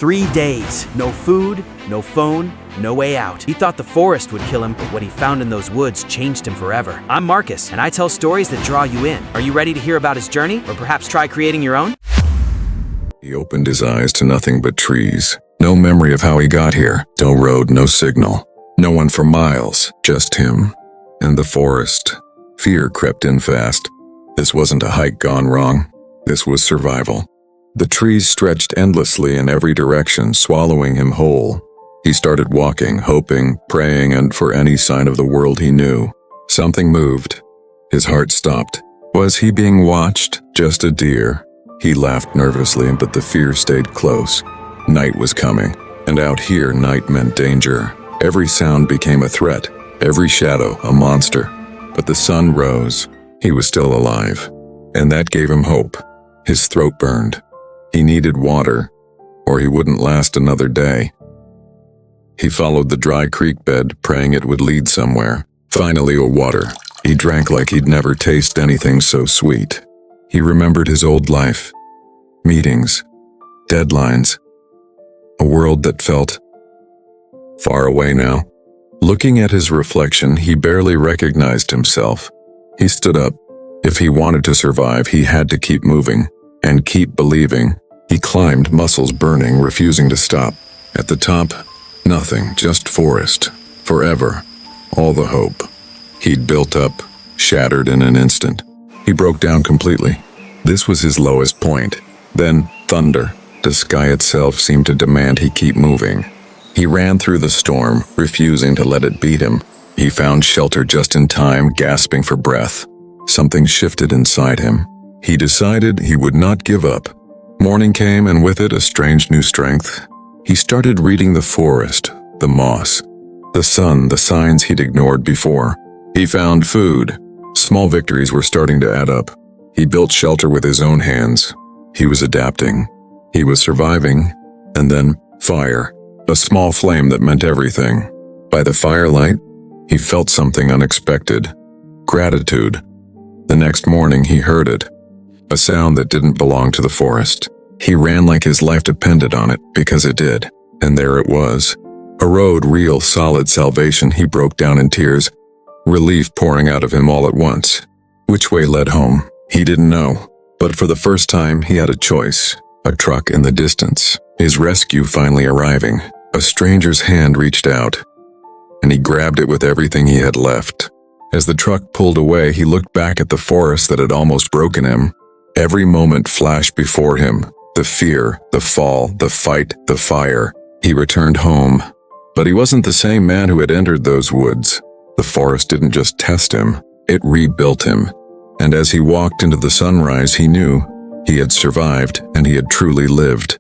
3 days. No food, no phone, no way out. He thought the forest would kill him, but what he found in those woods changed him forever. I'm Marcus, and I tell stories that draw you in. Are you ready to hear about his journey? Or perhaps try creating your own? He opened his eyes to nothing but trees. No memory of how he got here. No road, no signal. No one for miles, just him. And the forest. Fear crept in fast. This wasn't a hike gone wrong. This was survival. The trees stretched endlessly in every direction, swallowing him whole. He started walking, hoping, praying, and for any sign of the world he knew. Something moved. His heart stopped. Was he being watched? Just a deer. He laughed nervously, but the fear stayed close. Night was coming, and out here night meant danger. Every sound became a threat, every shadow a monster. But the sun rose. He was still alive, and that gave him hope. His throat burned. He needed water, or he wouldn't last another day. He followed the dry creek bed, praying it would lead somewhere. Finally, a water. He drank like he'd never tasted anything so sweet. He remembered his old life. Meetings. Deadlines. A world that felt far away now. Looking at his reflection, he barely recognized himself. He stood up. If he wanted to survive, he had to keep moving and keep believing. He climbed, muscles burning, refusing to stop. At the top, nothing, just forest. Forever. All the hope he'd built up, shattered in an instant. He broke down completely. This was his lowest point. Then, thunder. The sky itself seemed to demand he keep moving. He ran through the storm, refusing to let it beat him. He found shelter just in time, gasping for breath. Something shifted inside him. He decided he would not give up. Morning came, and with it a strange new strength. He started reading the forest, the moss, the sun, the signs he'd ignored before. He found food. Small victories were starting to add up. He built shelter with his own hands. He was adapting. He was surviving. And then, fire. A small flame that meant everything. By the firelight, he felt something unexpected. Gratitude. The next morning he heard it. A sound that didn't belong to the forest. He ran like his life depended on it, because it did. And there it was. A road, real, solid salvation. He broke down in tears. Relief pouring out of him all at once. Which way led home? He didn't know. But for the first time, he had a choice. A truck in the distance. His rescue finally arriving. A stranger's hand reached out, and he grabbed it with everything he had left. As the truck pulled away, he looked back at the forest that had almost broken him. Every moment flashed before him. The fear, the fall, the fight, the fire. He returned home. But he wasn't the same man who had entered those woods. The forest didn't just test him, it rebuilt him. And as he walked into the sunrise, he knew he had survived and he had truly lived.